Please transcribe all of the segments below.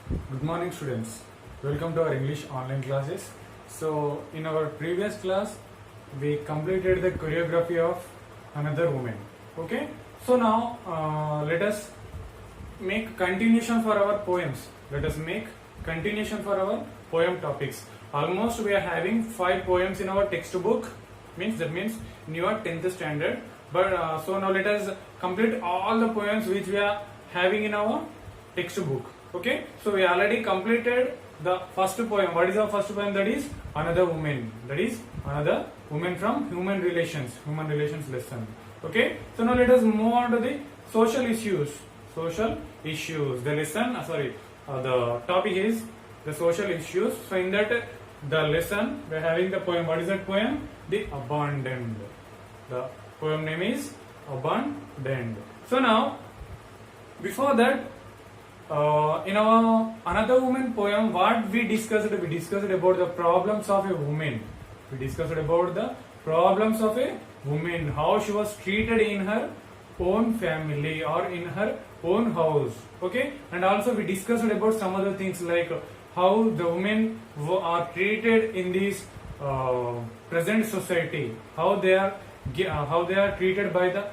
Good morning, students. Welcome to our English online classes. So, in our previous class, we completed the choreography of another woman. Okay. So now, let us make continuation for our poems. Let us make continuation for our poem topics. Almost we are having 5 poems in our textbook. That means in your 10th standard. But so now let us complete all the poems which we are having in our textbook. Okay, so we already completed the first poem. What is our first poem? That is Another Woman. That is Another Woman from Human Relations lesson. Okay, so now let us move on to the social issues. Social issues. The lesson, the topic is the social issues. So in that the lesson we are having the poem. What is that poem? The Abandoned. The poem name is Abandoned. So now, before that, in our Another Woman poem, what we discussed about the problems of a woman. We discussed about the problems of a woman, how she was treated in her own family or in her own house. Okay, and also we discussed about some other things like how the women are treated in this present society, how they are treated by the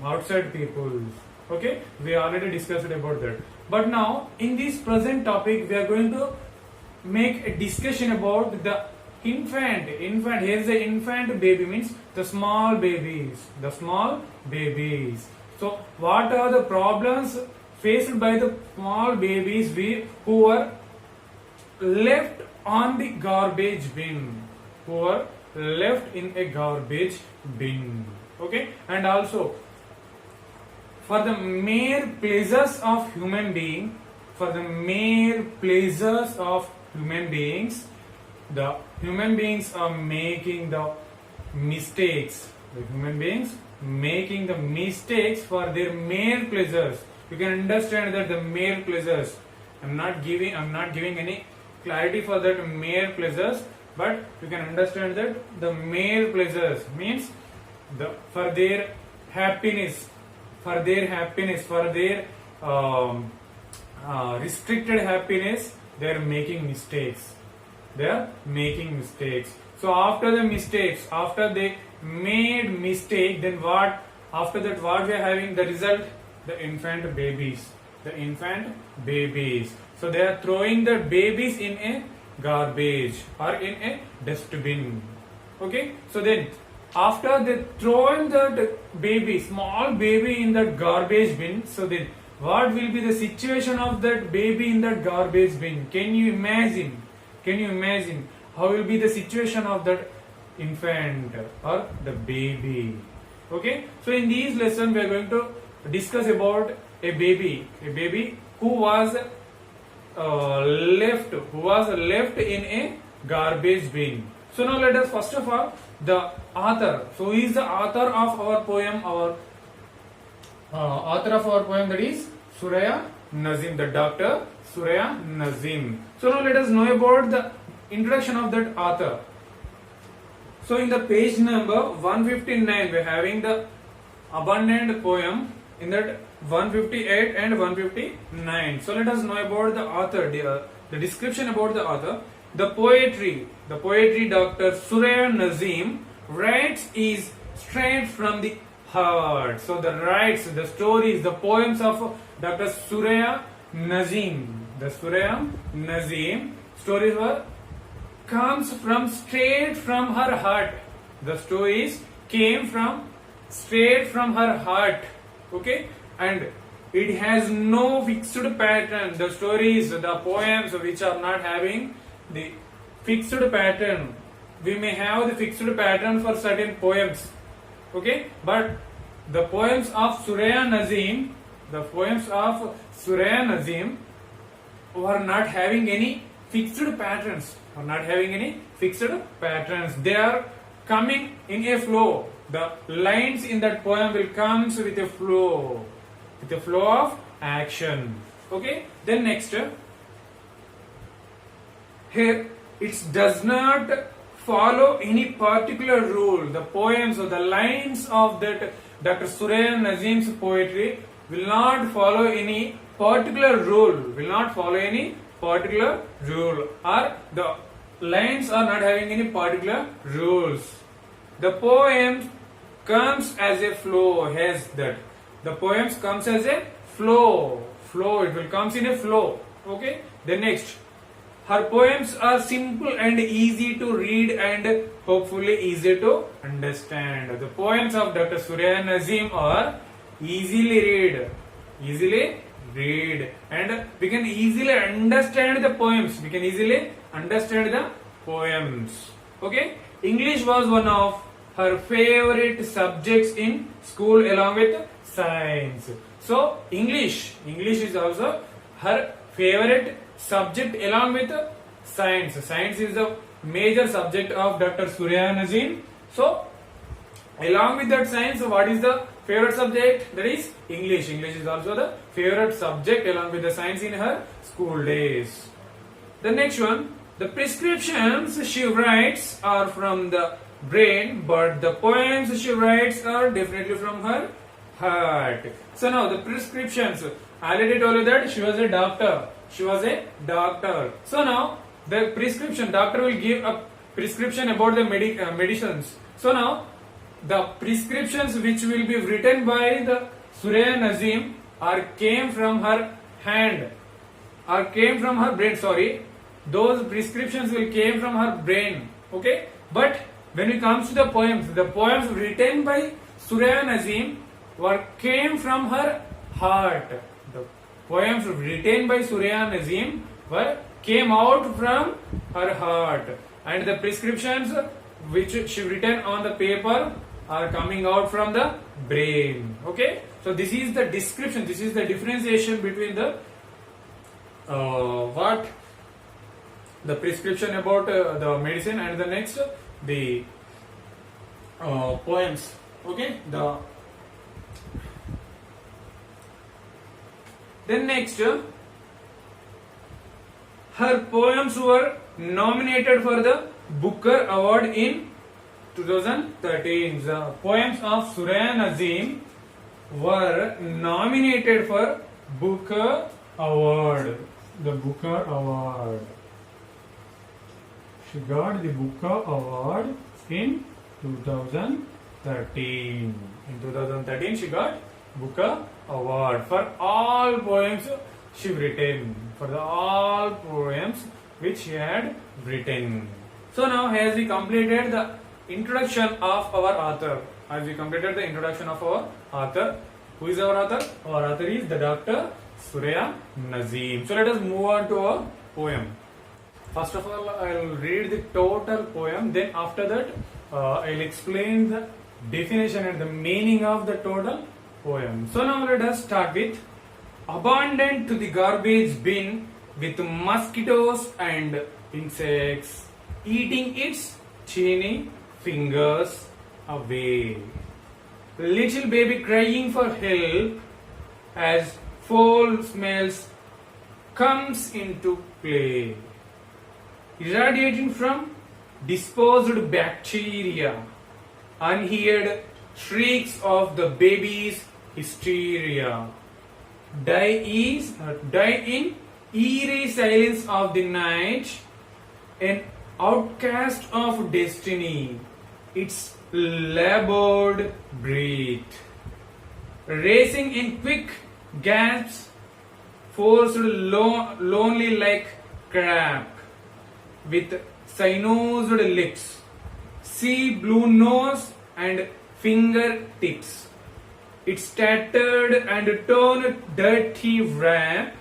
outside people. Okay, we already discussed about that. But now in this present topic we are going to make a discussion about the infant. Here's the infant baby, means the small babies. So what are the problems faced by the small babies who were left on the garbage bin, who were left in a garbage bin? Okay, and also for the mere pleasures of human being, the human beings are making the mistakes. The human beings making the mistakes for their mere pleasures. You can understand that the mere pleasures. I'm not giving any clarity for that mere pleasures, but you can understand that the mere pleasures means for their happiness, for their restricted happiness, they are making mistakes. So after they made mistake, then what? After that, what we are having the result? The infant babies. So they are throwing the babies in a garbage or in a dustbin. Okay. So then, after they throwing that small baby in that garbage bin, so then what will be the situation of that baby in that garbage bin? Can you imagine how will be the situation of that infant or the baby? Okay, so in these lessons we are going to discuss about a baby who was left in a garbage bin. So now let us first of all the author. So who is the author of our poem? Our author of our poem, that is Suraya Nazim, the Dr. Suraya Nazim. So now let us know about the introduction of that author. So in the page number 159 we are having the abandoned poem. In that 158 and 159. So let us know about the author, the description about the author. The poetry Dr. Suraya Nazim writes is straight from the heart. So the stories, the poems of Dr. Suraya Nazim. The Suraya Nazim stories comes from straight from her heart. The stories came from straight from her heart. Okay, and it has no fixed pattern. The stories, the poems which are not having the fixed pattern. We may have the fixed pattern for certain poems. Okay, but the poems of Suraya Nazim, were not having any fixed patterns. They are coming in a flow. The lines in that poem will comes with a flow of action. Okay, then next, here it does not follow any particular rule. The poems or the lines of that Dr. Suraya Nazim's poetry will not follow any particular rule. Will not follow any particular rule, or the lines are not having any particular rules. The poem comes as a flow. Has that the poems comes as a flow. It will comes in a flow. Okay. Then next, her poems are simple and easy to read and hopefully easy to understand. The poems of Dr. Surya Nazim are easily read, and we can easily understand the poems. Okay. English was one of her favorite subjects in school along with science. So English is also her favorite subject along with science. Science is the major subject of Dr. Surya Nazim. So along with that science, what is the favorite subject? That is English. English is also the favorite subject along with the science in her school days. The next one, the prescriptions she writes are from the brain, but the poems she writes are definitely from her heart. So now the prescriptions, I already told you that she was a doctor. So now the prescription, doctor will give a prescription about the medicines. So now the prescriptions which will be written by the Surya Nazim came from her hand, or came from her brain. Sorry, those prescriptions will came from her brain. Okay, but when it comes to the poems written by Surya Nazim came from her heart. The poems written by Surya Nazim came out from her heart, and the prescriptions which she written on the paper are coming out from the brain. Okay, so this is the description. This is the differentiation between the the prescription about the medicine, and the next the poems. Okay, then next, her poems were nominated for the Booker Award in 2013. The poems of Surya Nazim were nominated for Booker Award. The Booker Award. She got the Booker Award in 2013. In 2013, she got Booker Award for all poems she written. For the all poems which she had written. So now, as we completed the introduction of our author, who is our author? Our author is the Dr. Surya Nazim. So let us move on to a poem. First of all, I will read the total poem. Then after that, I will explain the definition and the meaning of the total poem. So now let us start with: abandoned to the garbage bin with mosquitoes and insects eating its teeny fingers away. Little baby crying for help as foul smells comes into play, irradiating from disposed bacteria, unheard shrieks of the baby's hysteria. Die in eerie silence of the night, an outcast of destiny, its labored breath, racing in quick gasps, forced lonely like crab, with cyanosed lips, sea blue nose and fingertips, its tattered and torn dirty wrap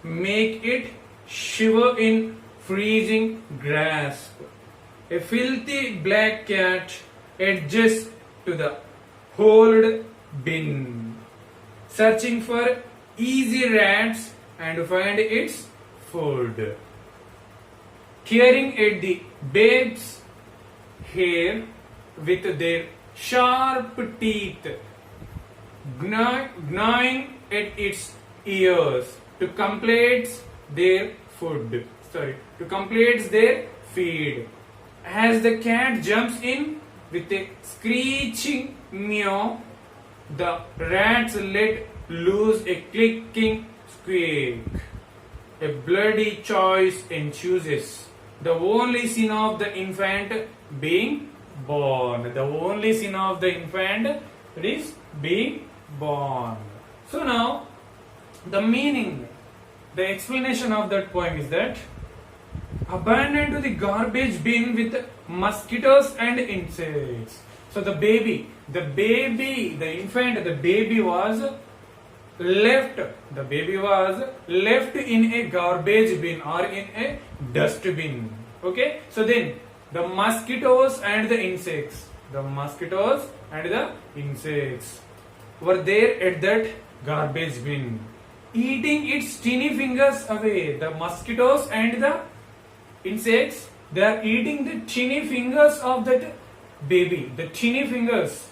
make it shiver in freezing grasp. A filthy black cat adjusts to the hold bin, searching for easy rats and find its food. Tearing at the babe's hair with their sharp teeth, gnawing at its ears to complete their feed. As the cat jumps in with a screeching meow, the rats let lose a clicking squeak. A bloody choice ensues. The only sin of the infant being born. The only sin of the infant is being born. So now, the meaning, the explanation of that poem is that abandoned to the garbage bin with mosquitoes and insects. So the infant, the baby was left in a garbage bin or in a dustbin. Okay, so then the mosquitoes and the insects were there at that garbage bin, eating its tiny fingers away. The mosquitoes and the insects, they are eating the tiny fingers of that baby, the tiny fingers.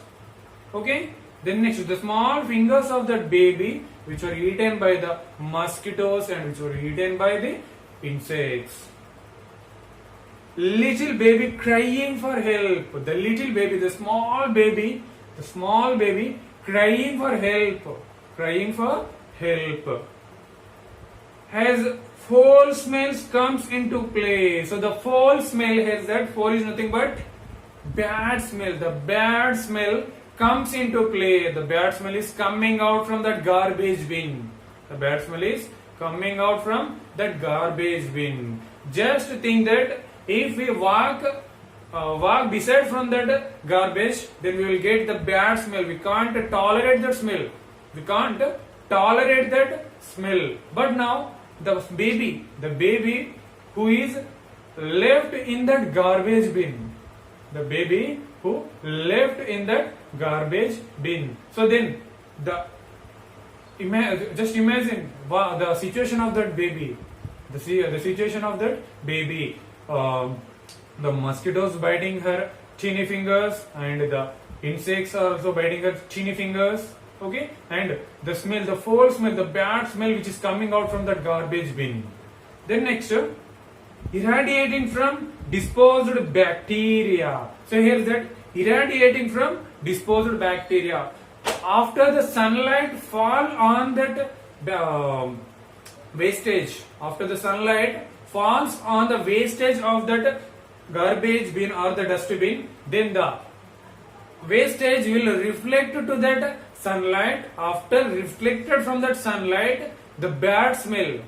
Okay, then next, the small fingers of that baby, which were eaten by the mosquitoes and which were eaten by the insects. Little baby crying for help. The little baby, the small baby crying for help. As foul smells comes into play. So the foul smell has that, foul is nothing but bad smell. The bad smell comes into play. The bad smell is coming out from that garbage bin. Just think that if we walk beside from that garbage, then we will get the bad smell. We can't tolerate that smell. But now the baby who is left in that garbage bin. So then just imagine the situation of that baby. The mosquitoes biting her tiny fingers and the insects are also biting her tiny fingers. Okay, and the smell, the foul smell, the bad smell which is coming out from that garbage bin. Then next, irradiating from disposed bacteria. So here is that irradiating from disposed bacteria. After the sunlight fall on that wastage, after the sunlight falls on the wastage of that garbage bin or the dustbin, then the wastage will reflect to that sunlight. After reflected from that sunlight, the bad smell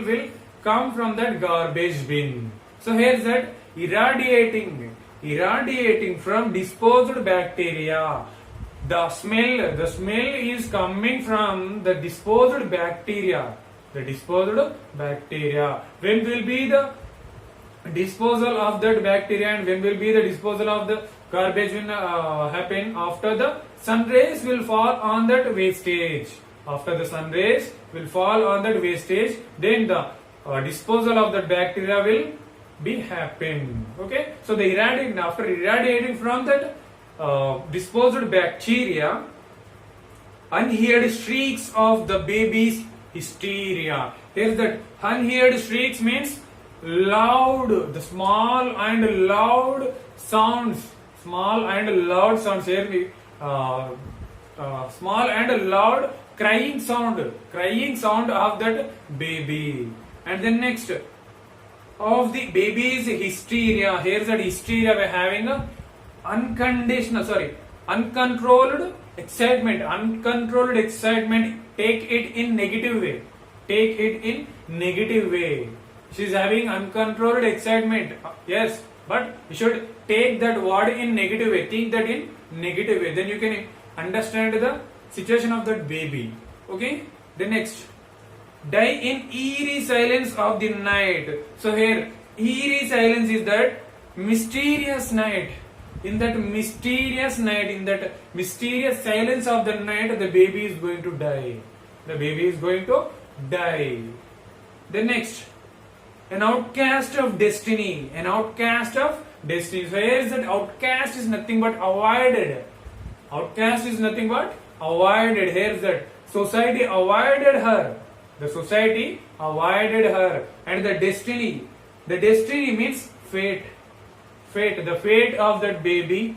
will come from that garbage bin. So here is that irradiating from disposed bacteria. The smell is coming from the disposed bacteria. When will be the disposal of that bacteria and when will be the disposal of the garbage bin happen? After the sun rays will fall on that wastage. Then the disposal of that bacteria will be happen. Okay, so the after irradiating from that disposed bacteria, unheard shrieks of the baby's hysteria. Here's that unheard shrieks means loud, the small and loud sounds. Small and loud crying sound of that baby. And then next, of the baby's hysteria. Here's that hysteria, we're having a uncontrolled excitement. Take it in negative way. She's having uncontrolled excitement. Yes, but you should take that word in negative way. Think that in negative way. Then you can understand the situation of that baby. Okay. The next, die in eerie silence of the night. So here, eerie silence is that mysterious night. In that mysterious silence of the night, the baby is going to die. The next, an outcast of destiny. So here is that outcast is nothing but avoided. Here is that society avoided her. And the destiny means fate. The fate of that baby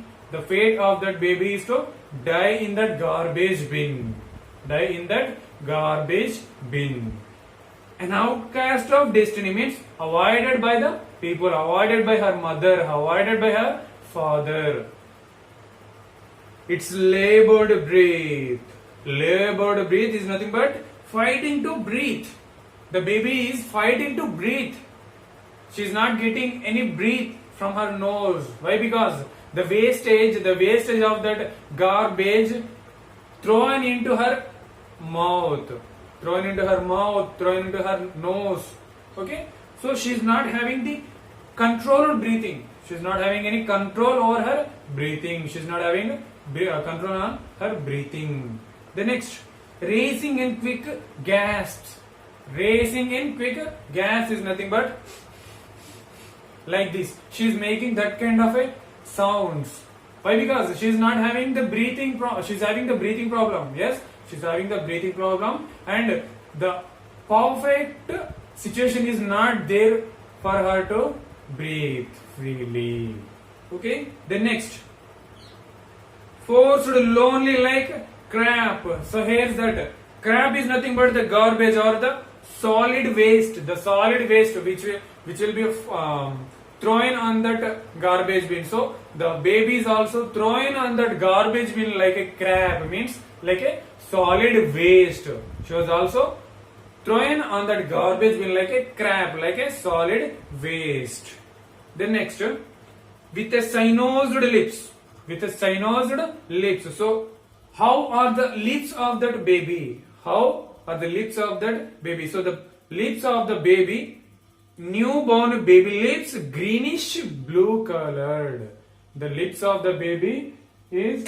is to die in that garbage bin. in that garbage bin. An outcast of destiny means avoided by the people, avoided by her mother, avoided by her father. It's labored breath. Labored breath is nothing but fighting to breathe. The baby is fighting to breathe. She is not getting any breath from her nose. Why? Because the wastage of that garbage thrown into her mouth, thrown into her nose. Okay, so she is not having the controlled breathing. She is not having any control over her breathing. She is not having control on her breathing. The next, racing in quick gasps. Racing in quick gasps is nothing but like this. She is making that kind of a sounds. Why? Because she is not having the breathing she is having the breathing problem. Yes, she is having the breathing problem, and the perfect situation is not there for her to breathe freely. Okay, the next, forced lonely like crap. So here's that crap is nothing but the garbage or the solid waste, which will be thrown on that garbage bin. So the baby is also thrown on that garbage bin like a crap, means like a solid waste. She was also thrown on that garbage bin like a crap, like a solid waste. Then next, with a cyanosed lips. With a cyanosed lips. So how are the lips of that baby? How are the lips of that baby? So the lips of the baby, newborn baby lips, greenish blue colored. The lips of the baby is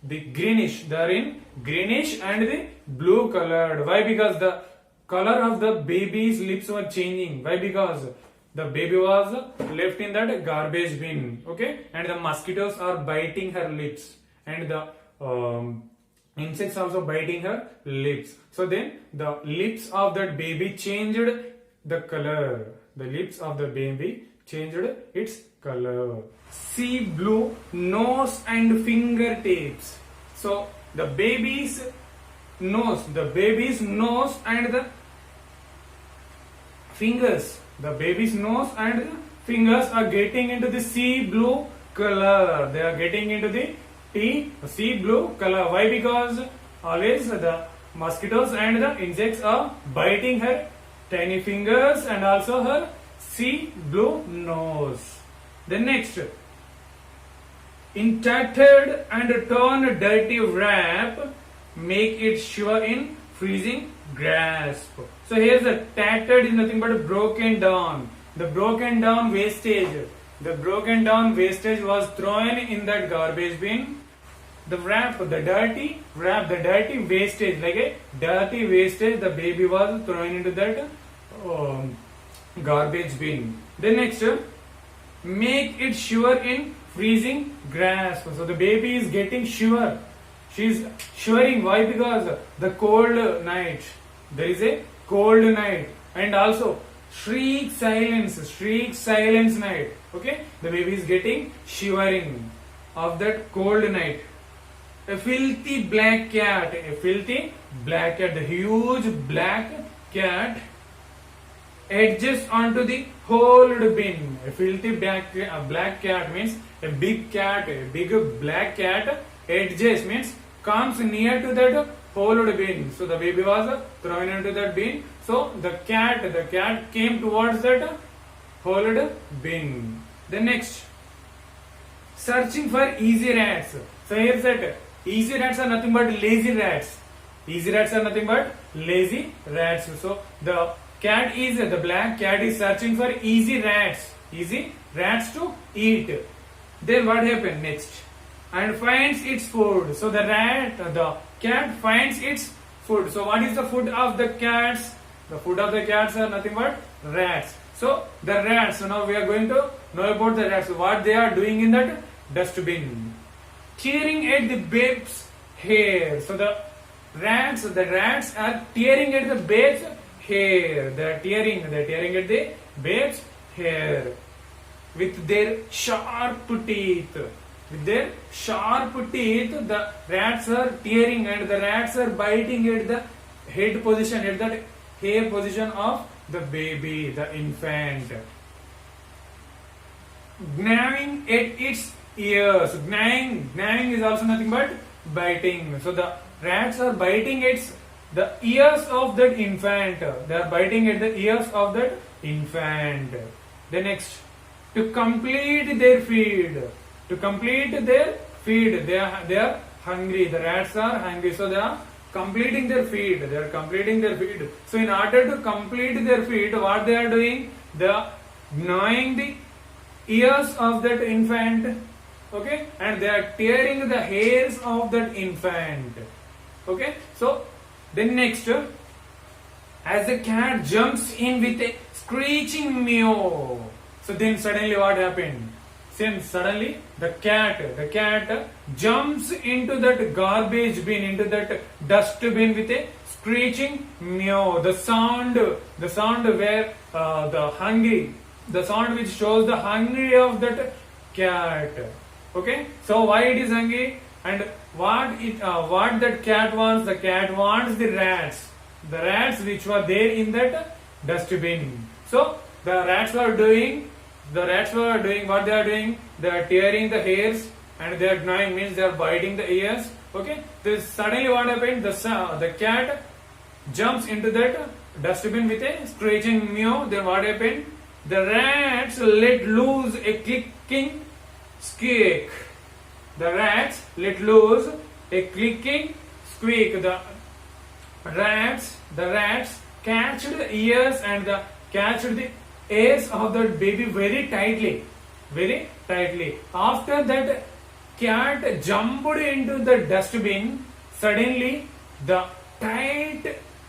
the greenish. They are in greenish and the blue colored. Why? Because the color of the baby's lips were changing. Why? Because the baby was left in that garbage bin. Okay, and the mosquitoes are biting her lips, and the insects also biting her lips. So then the lips of that baby changed the color. The lips of the baby changed its color. Sea blue nose and fingertips. So the baby's nose and the fingers. The baby's nose and the fingers are getting into the sea blue color. They are getting into the sea blue color. Why? Because always the mosquitoes and the insects are biting her tiny fingers and also her sea blue nose. The next, in tattered and torn dirty wrap, make it sure in freezing grasp. So here's the tattered is nothing but broken down. The broken down wastage. The broken down wastage was thrown in that garbage bin. The wrap, the dirty wastage, like a dirty wastage, the baby was thrown into that garbage bin. Then next, make it sure in freezing grasp. So the baby is getting sure. She is shivering. Why? Because the cold night. There is a cold night, and also shriek silence night. Okay, the baby is getting shivering of that cold night. A filthy black cat, the huge black cat edges onto the hold bin. A filthy black cat means a big black cat. Edges means comes near to that hold bin. So the baby was thrown into that bin. So the cat came towards that hold bin. The next, searching for easy rats. So here's that. Easy rats are nothing but lazy rats. Easy rats are nothing but lazy rats. So the black cat is searching for easy rats to eat. Then what happened next? And finds its food. So the cat finds its food. So what is the food of the cats? The food of the cats are nothing but rats. So the rats. So now we are going to know about the rats. So what they are doing in that dustbin? Tearing at the babe's hair. So the rats are tearing at the babe's hair. They are tearing at the babe's hair with their sharp teeth. with their sharp teeth, the rats are tearing and the rats are biting at the head position, at the hair position of the baby, the infant. Gnawing at its ears. Gnawing is also nothing but biting. So the rats are biting its the ears of that infant. They are biting at the ears of that infant. The next, to complete their feed. To complete their feed, they are hungry. The rats are hungry, so they are completing their feed. They are completing their feed. So in order to complete their feed, what they are doing? They are gnawing the ears of that infant, okay, and they are tearing the hairs of that infant, okay. So then next, as the cat jumps in with a screeching meow, so then suddenly what happened? Then suddenly the cat jumps into that garbage bin, into that dustbin with a screeching meow. The sound where the sound which shows the hungry of that cat. Okay, so why it is hungry and what that cat wants? The cat wants the rats which were there in that dustbin. So the rats were doing what they are doing. They are tearing the hairs and they are gnawing, means they are biting the ears. Okay, this suddenly what happened? The cat jumps into that dustbin with a screeching meow. Then what happened? The rats let loose a clicking squeak. The rats let loose a clicking squeak. The rats catched the ears and catched the ears of the baby very tightly. After that, cat jumped into the dustbin. Suddenly, the tight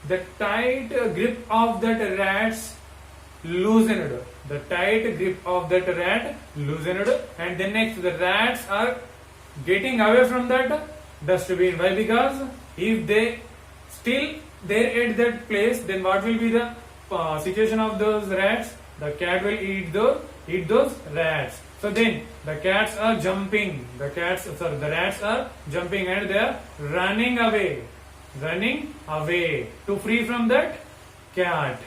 grip of that rats loosened. The tight grip of that rat loosened, and then next the rats are getting away from that dustbin. Why? Because if they still there at that place, then what will be the situation of those rats? The cat will eat those rats. So then the rats are jumping and they are running away to free from that cat.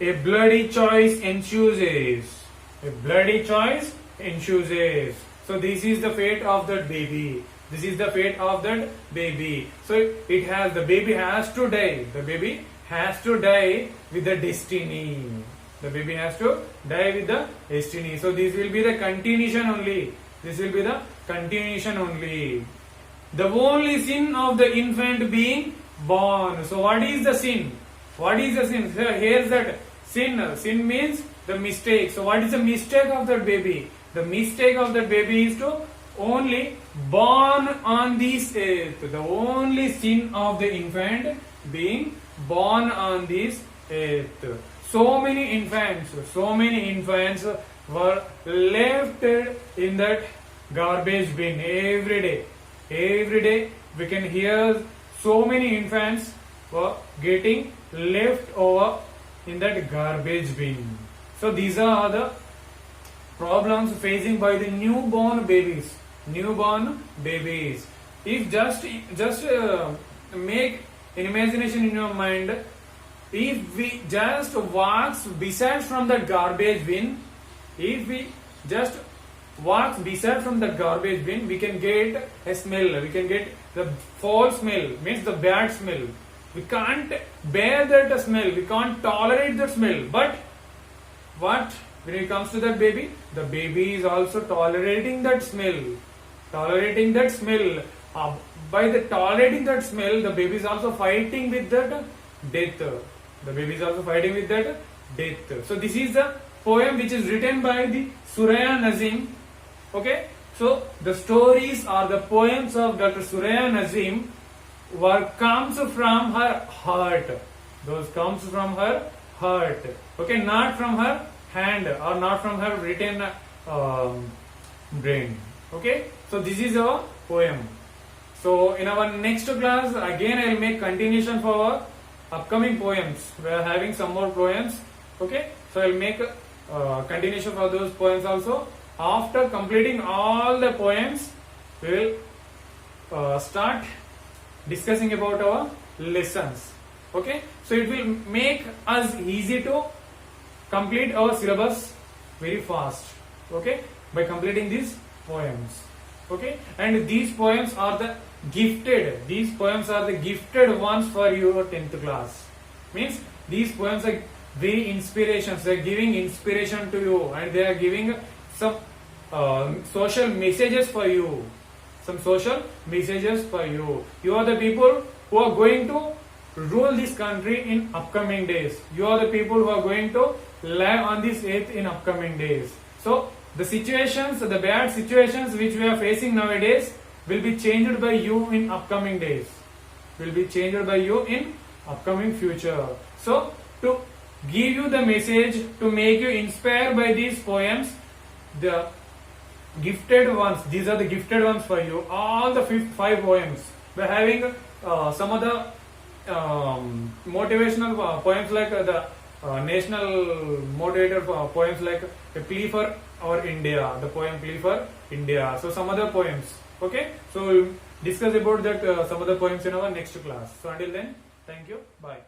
A bloody choice ensues. So this is the fate of that baby. So the baby has to die. The baby has to die with the destiny. So this will be the continuation only. The only sin of the infant being born. So what is the sin? So here's that sin. Sin means the mistake. So what is the mistake of that baby? The mistake of that baby is to only born on this earth. The only sin of the infant being born on this earth. So many infants were left in that garbage bin every day. We can hear so many infants were getting left over in that garbage bin. So these are the problems facing by the newborn babies. If just make an imagination in your mind. If we just walk beside from the garbage bin, we can get a smell. We can get the foul smell, means the bad smell. We can't bear that smell. We can't tolerate that smell. But what? When it comes to that baby, the baby is also tolerating that smell. By the tolerating that smell, the baby is also fighting with that death. So this is the poem which is written by the Suraya Nazim. Okay. So the stories or the poems of Dr. Suraya Nazim comes from her heart. Those comes from her heart. Okay, not from her hand or not from her written brain. Okay. So this is our poem. So in our next class, again I will make continuation for our upcoming poems. We are having some more poems. Okay. So I will make continuation for those poems also. after completing all the poems, we will start discussing about our lessons. Okay, so it will make us easy to complete our syllabus very fast. Okay, by completing these poems. Okay, and these poems are the gifted. These poems are the gifted ones for your 10th class. Means these poems are very inspirations. They are giving inspiration to you, and they are giving some social messages for you. Some social messages for you. You are the people who are going to rule this country in upcoming days. You are the people who are going to live on this earth in upcoming days. So the situations, the bad situations which we are facing nowadays will be changed by you in upcoming days. Will be changed by you in upcoming future. So to give you the message, to make you inspired by these poems, the gifted ones, these are the gifted ones for you. All the 5 poems. We are having some of the motivational poems like the national motivator poems like a plea for our India, the poem plea for India. So some other poems. Okay, so we'll discuss about that some other poems in our next class. So until then, thank you, bye.